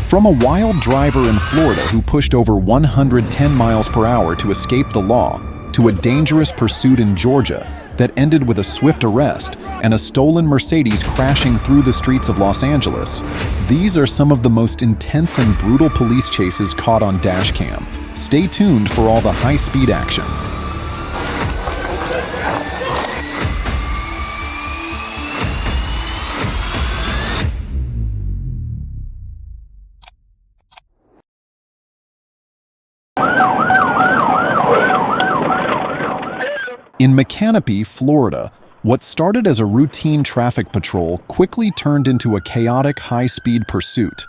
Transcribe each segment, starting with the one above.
From a wild driver in Florida who pushed over 110 miles per hour to escape the law, to a dangerous pursuit in Georgia that ended with a swift arrest and a stolen Mercedes crashing through the streets of Los Angeles, these are some of the most intense and brutal police chases caught on Dashcam. Stay tuned for all the high-speed action. In Mechanipe, Florida, what started as a routine traffic patrol quickly turned into a chaotic high-speed pursuit.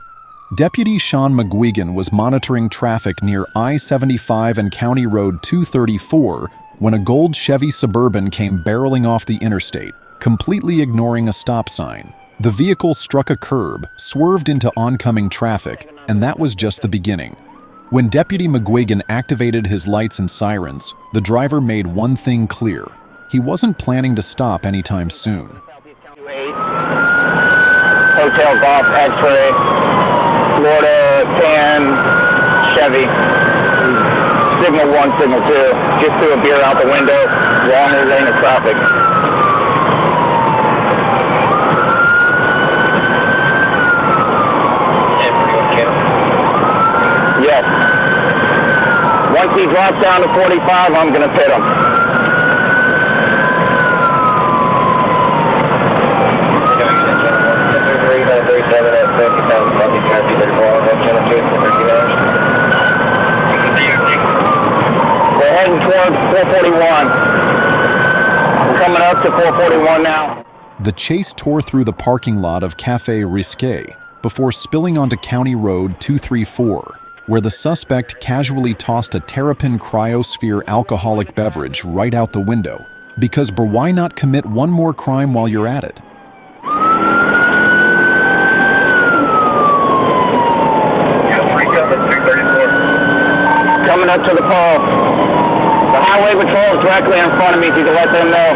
Deputy Sean McGuigan was monitoring traffic near I-75 and County Road 234 when a gold Chevy Suburban came barreling off the interstate, completely ignoring a stop sign. The vehicle struck a curb, swerved into oncoming traffic, and that was just the beginning. When Deputy McGuigan activated his lights and sirens, the driver made one thing clear. He wasn't planning to stop anytime soon. Hotel Golf X-ray, Florida 10, Chevy. Signal 1, signal 2. Just threw a beer out the window, wrong lane of traffic. Yes. Once he drops down to 45, I'm going to pit him. We're heading towards 441. We're coming up to 441 now. The chase tore through the parking lot of Cafe Risque before spilling onto County Road 234. Where the suspect casually tossed a Terrapin Cryosphere alcoholic beverage right out the window. Because why not commit one more crime while you're at it? Coming up to the pole. The highway patrol is directly in front of me, if you can let them know.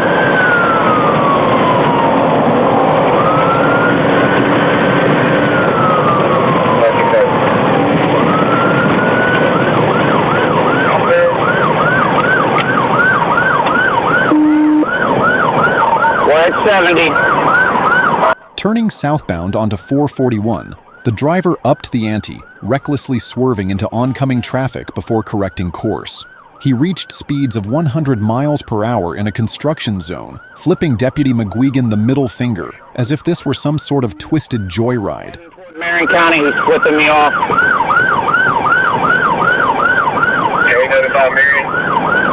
At 70. Turning southbound onto 441, the driver upped the ante, recklessly swerving into oncoming traffic before correcting course. He reached speeds of 100 miles per hour in a construction zone, flipping Deputy McGuigan the middle finger, as if this were some sort of twisted joyride. Marion County, he's flipping me off. Can we notify Marion?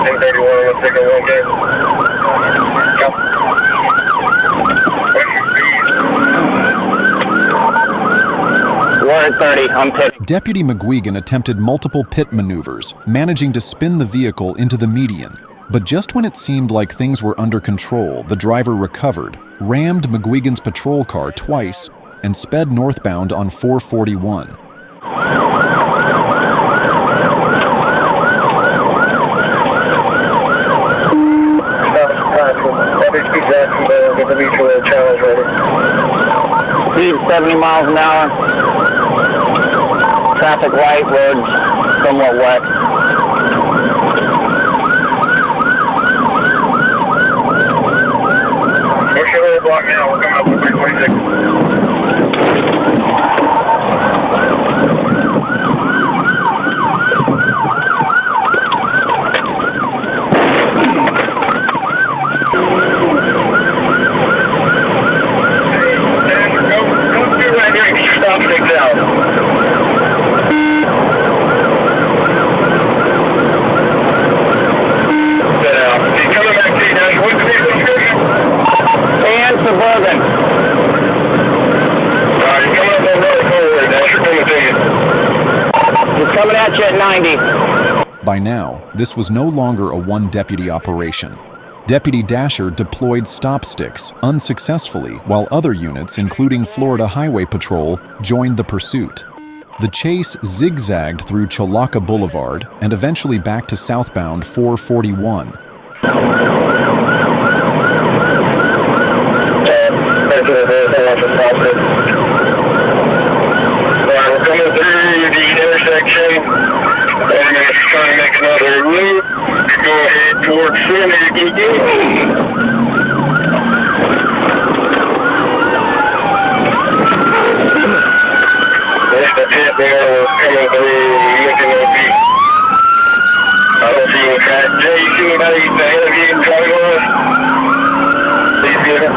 1031, let's take a 1 game. We're at 30, I'm pitting. Deputy McGuigan attempted multiple pit maneuvers, managing to spin the vehicle into the median. But just when it seemed like things were under control, the driver recovered, rammed McGuigan's patrol car twice, and sped northbound on 441. Speed 70 miles an hour. Traffic light, roads somewhat wet. What's your little block now? We're coming up to 326. Stop sticks out. He's coming back to you, Dash. What's the vehicle description? And Suburban. Alright, he's coming up on road forward, Dash. We're coming to you. He's coming at you at 90. By now, this was no longer a one-deputy operation. Deputy Dasher deployed stop sticks unsuccessfully, while other units, including Florida Highway Patrol, joined the pursuit. The chase zigzagged through Chilaka Boulevard and eventually back to southbound 441. We're coming through. Torque Center, there's the pit there, we're coming through, looking at me. I don't see any track. Jay, you see anybody ahead of you driving on us? Please get it.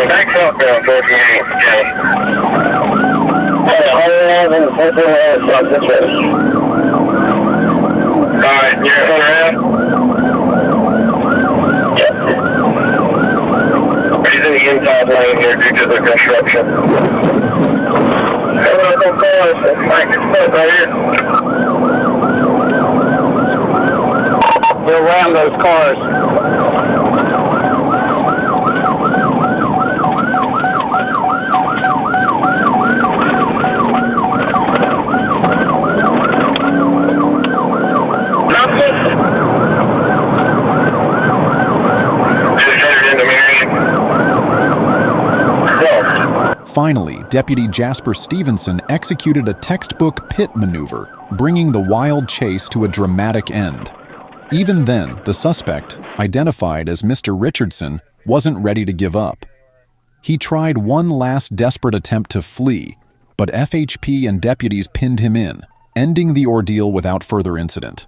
Back southbound towards the end. Alright, you're around? Yep. He's in the inside lane here due to the construction. Coming up on cars, Mike is stuck right here. We'll ram those cars. Finally, Deputy Jasper Stevenson executed a textbook pit maneuver, bringing the wild chase to a dramatic end. Even then, the suspect, identified as Mr. Richardson, wasn't ready to give up. He tried one last desperate attempt to flee, but FHP and deputies pinned him in, ending the ordeal without further incident.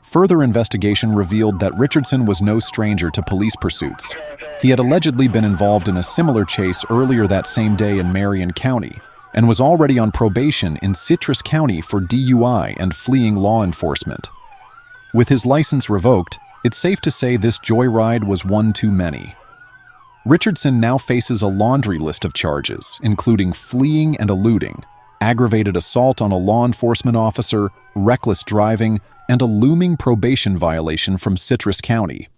Further investigation revealed that Richardson was no stranger to police pursuits. He had allegedly been involved in a similar chase earlier that same day in Marion County, and was already on probation in Citrus County for DUI and fleeing law enforcement. With his license revoked, it's safe to say this joyride was one too many. Richardson now faces a laundry list of charges, including fleeing and eluding, aggravated assault on a law enforcement officer, reckless driving, and a looming probation violation from Citrus County.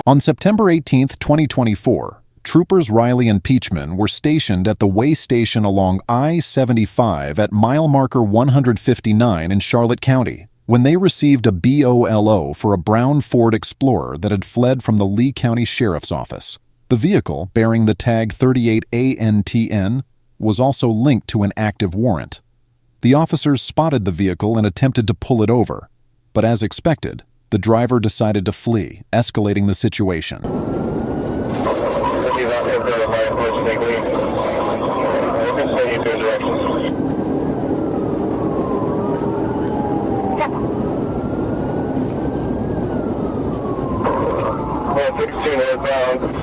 On September 18, 2024, troopers Riley and Peachman were stationed at the way station along I-75 at mile marker 159 in Charlotte County when they received a BOLO for a brown Ford Explorer that had fled from the Lee County Sheriff's Office. The vehicle, bearing the tag 38ANTN, was also linked to an active warrant. The officers spotted the vehicle and attempted to pull it over, but as expected, the driver decided to flee, escalating the situation.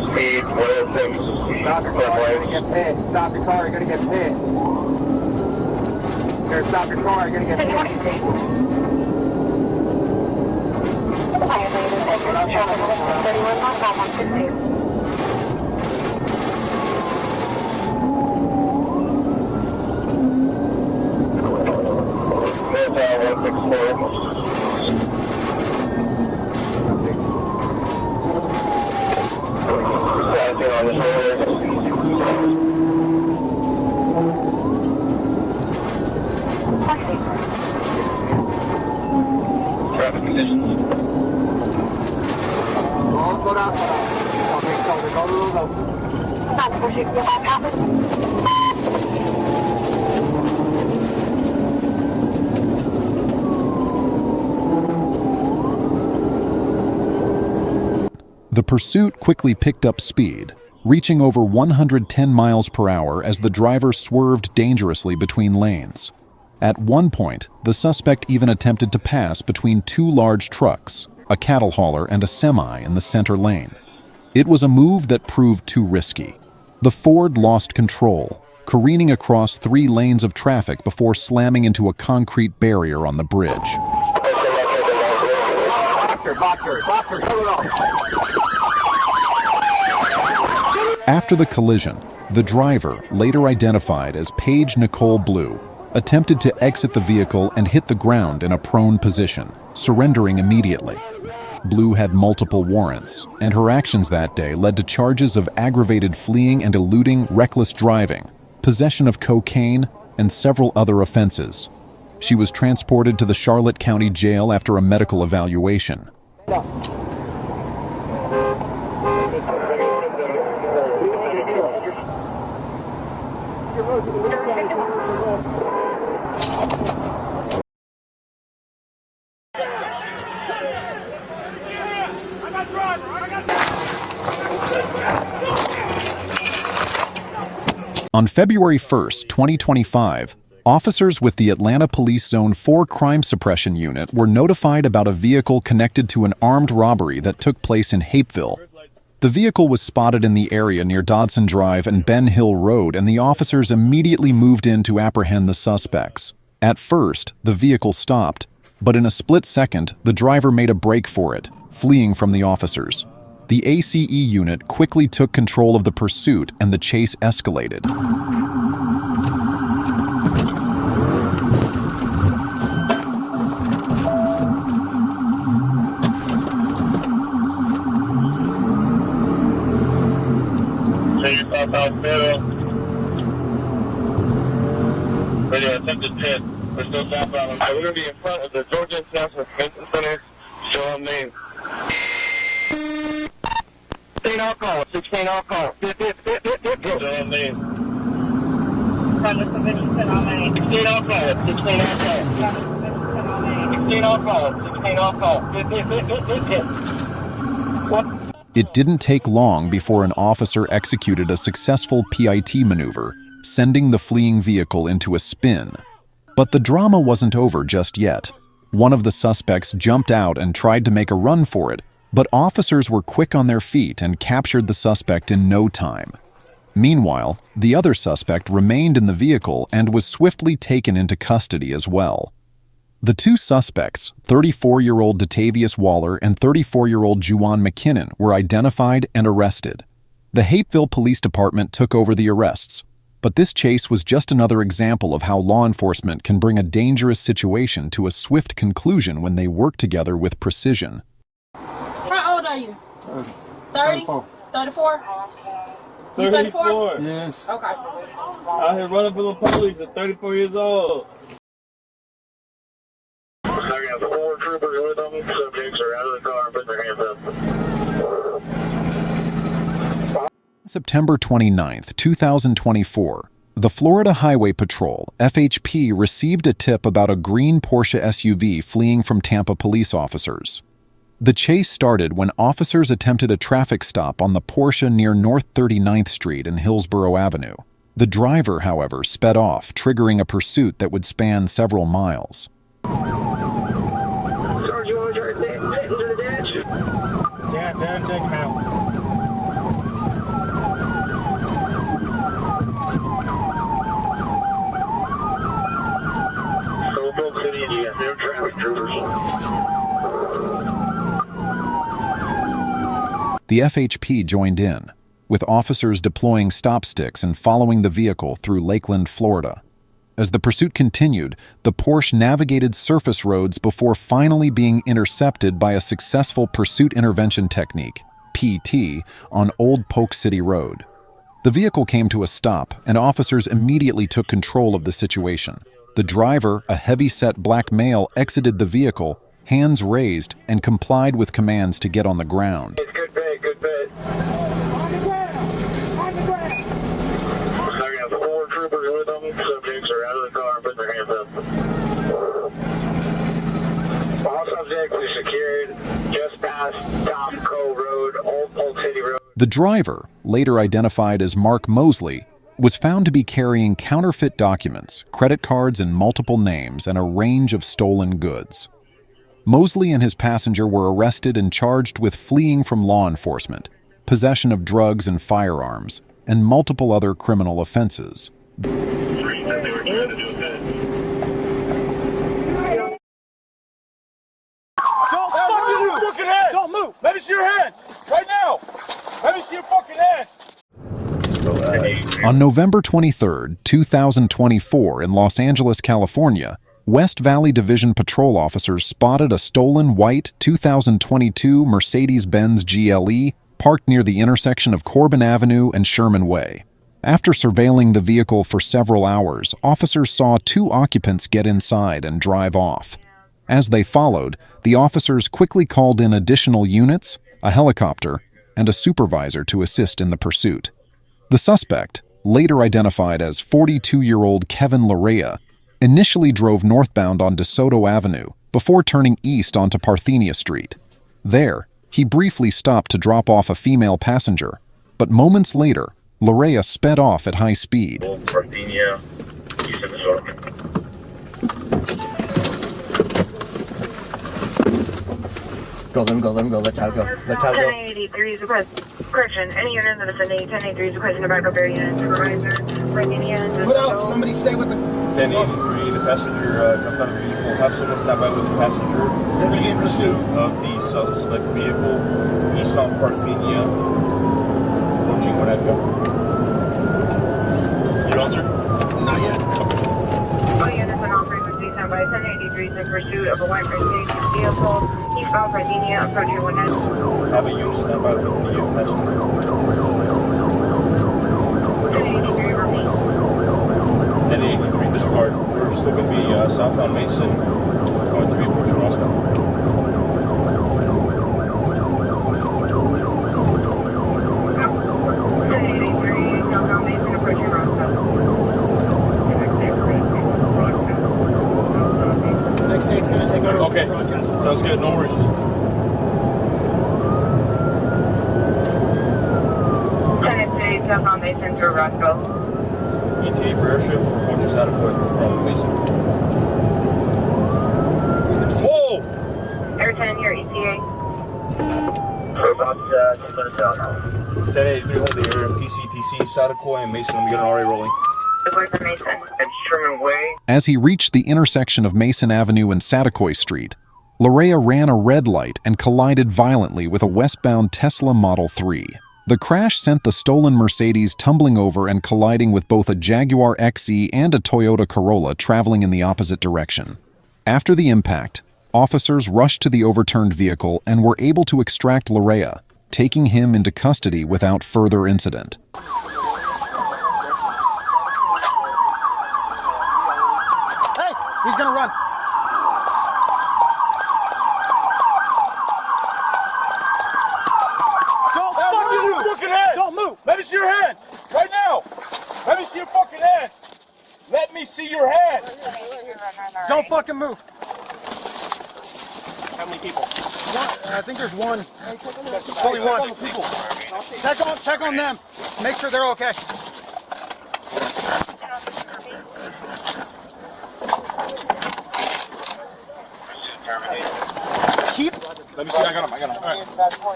Speed, 106. Stop your car, you're gonna get pit. Stop your car, you're gonna get pit. Here, stop your car, you're gonna get pit. Traffic conditions. Slow down. The pursuit quickly picked up speed, reaching over 110 miles per hour as the driver swerved dangerously between lanes. At one point, the suspect even attempted to pass between two large trucks, a cattle hauler and a semi in the center lane. It was a move that proved too risky. The Ford lost control, careening across 3 lanes of traffic before slamming into a concrete barrier on the bridge. After the collision, the driver, later identified as Paige Nicole Blue, attempted to exit the vehicle and hit the ground in a prone position, surrendering immediately. Blue had multiple warrants, and her actions that day led to charges of aggravated fleeing and eluding, reckless driving, possession of cocaine, and several other offenses. She was transported to the Charlotte County Jail after a medical evaluation. On February 1st, 2025, officers with the Atlanta Police Zone 4 Crime Suppression Unit were notified about a vehicle connected to an armed robbery that took place in Hapeville. The vehicle was spotted in the area near Dodson Drive and Ben Hill Road, and the officers immediately moved in to apprehend the suspects. At first, the vehicle stopped, but in a split second, the driver made a break for it, fleeing from the officers. The ACE unit quickly took control of the pursuit and the chase escalated. Southbound middle. Radio attempted pit. We're still southbound. We're going to be in front of the Georgia National Convention Center. Show them names. 16 alcohol. 16 alcohol. Show them names. From the convention center on Main. 16 alcohol. 16 alcohol. From the convention center on Main. 16 alcohol. 16 alcohol. What? It didn't take long before an officer executed a successful PIT maneuver, sending the fleeing vehicle into a spin. But the drama wasn't over just yet. One of the suspects jumped out and tried to make a run for it, but officers were quick on their feet and captured the suspect in no time. Meanwhile, the other suspect remained in the vehicle and was swiftly taken into custody as well. The two suspects, 34-year-old Datavius Waller and 34-year-old Juwan McKinnon, were identified and arrested. The Hapeville Police Department took over the arrests, but this chase was just another example of how law enforcement can bring a dangerous situation to a swift conclusion when they work together with precision. How old are you? 30? 34? You 34? Yes. Okay. Out here running from the police at 34 years old. I got 4 troopers with them. Subjects are out of the car and putting their hands up. September 29, 2024, the Florida Highway Patrol, FHP, received a tip about a green Porsche SUV fleeing from Tampa police officers. The chase started when officers attempted a traffic stop on the Porsche near North 39th Street and Hillsborough Avenue. The driver, however, sped off, triggering a pursuit that would span several miles. Sergeant, you want to try to take him to the dash? Yeah, Dad, take him out. Old City, and you got no traffic troopers. The FHP joined in, with officers deploying stop sticks and following the vehicle through Lakeland, Florida. As the pursuit continued, the Porsche navigated surface roads before finally being intercepted by a successful pursuit intervention technique, PT, on Old Polk City Road. The vehicle came to a stop, and officers immediately took control of the situation. The driver, a heavy-set black male, exited the vehicle, hands raised, and complied with commands to get on the ground. It's good bit, good bit. On the ground! On the ground! I got 4 troopers with them. Subjects are out of the car and putting their hands up. All subjects are secured just past Top Cove Road, Old Polk City Road. The driver, later identified as Mark Mosley, was found to be carrying counterfeit documents, credit cards in multiple names, and a range of stolen goods. Mosley and his passenger were arrested and charged with fleeing from law enforcement, possession of drugs and firearms, and multiple other criminal offenses. Don't move! Let me see your hands! Right now! Let me see your fucking hands! On November 23, 2024, in Los Angeles, California, West Valley Division patrol officers spotted a stolen white 2022 Mercedes-Benz GLE parked near the intersection of Corbin Avenue and Sherman Way. After surveilling the vehicle for several hours, officers saw 2 occupants get inside and drive off. As they followed, the officers quickly called in additional units, a helicopter, and a supervisor to assist in the pursuit. The suspect, later identified as 42-year-old Kevin Larea, initially drove northbound on DeSoto Avenue before turning east onto Parthenia Street. There, he briefly stopped to drop off a female passenger, but moments later, Larea sped off at high speed. Parthenia, east of DeSoto. Go, let him go, let him go, let Todd go. Let Todd go. 1083 is request. Correction, any unit in the vicinity, 1083 is requesting a backup area unit. Supervisor, Parthenia. Put out, somebody stay with the... 1083, the passenger jumped out of the vehicle. Have someone stand by with the passenger. In pursuit of the suspect vehicle, eastbound Parthenia, approaching Winnetka. You answer? Not yet. All units on all frequencies stand by 1083 is in pursuit of a white Mercedes vehicle, eastbound Parthenia, approaching Winnetka. Have a unit stand by with the passenger. 1083 repeat. 1083, disregard. We're still going to be southbound Mason, going to be approaching Roscoe. 1083, southbound Mason, approaching Roscoe. Next day it's going to take over Okay, the broadcast. sounds good, no worries. 1083, southbound Mason through Roscoe. ETA for airship, approaches adequate from Mason. Whoa! Air 10, your ETA. For about 2 minutes out now. 1083, hold the air, TC, Sadakoy, and Mason, I'm getting already rolling. Deploy for Mason. And Sherman Way. As he reached the intersection of Mason Avenue and Sadakoy Street, Larea ran a red light and collided violently with a westbound Tesla Model 3. The crash sent the stolen Mercedes tumbling over and colliding with both a Jaguar XE and a Toyota Corolla traveling in the opposite direction. After the impact, officers rushed to the overturned vehicle and were able to extract Larea, taking him into custody without further incident. Hey, he's going to run. Don't fucking move. Fucking hands! Don't move. Let me see your hands! Right now! Let me see your fucking hands! Let me see your hands! Don't fucking move. How many people? I think there's one. Only one. Check on them. Make sure they're okay. Keep. Let me see, I got him. All right.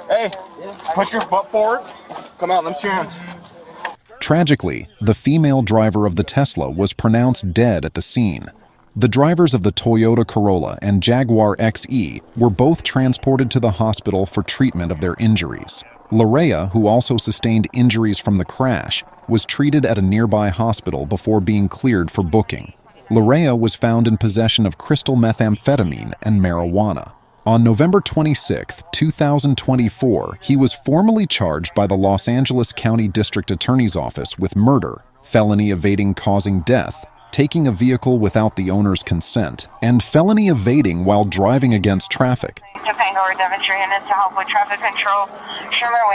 Hey, put your butt forward. Come out, let me see your hands. Tragically, the female driver of the Tesla was pronounced dead at the scene. The drivers of the Toyota Corolla and Jaguar XE were both transported to the hospital for treatment of their injuries. Larea, who also sustained injuries from the crash, was treated at a nearby hospital before being cleared for booking. Larea was found in possession of crystal methamphetamine and marijuana. On November 26, 2024, he was formally charged by the Los Angeles County District Attorney's Office with murder, felony evading causing death, taking a vehicle without the owner's consent, and felony evading while driving against traffic. To Pangor, Devonshire units to help with traffic control. Sherman Way.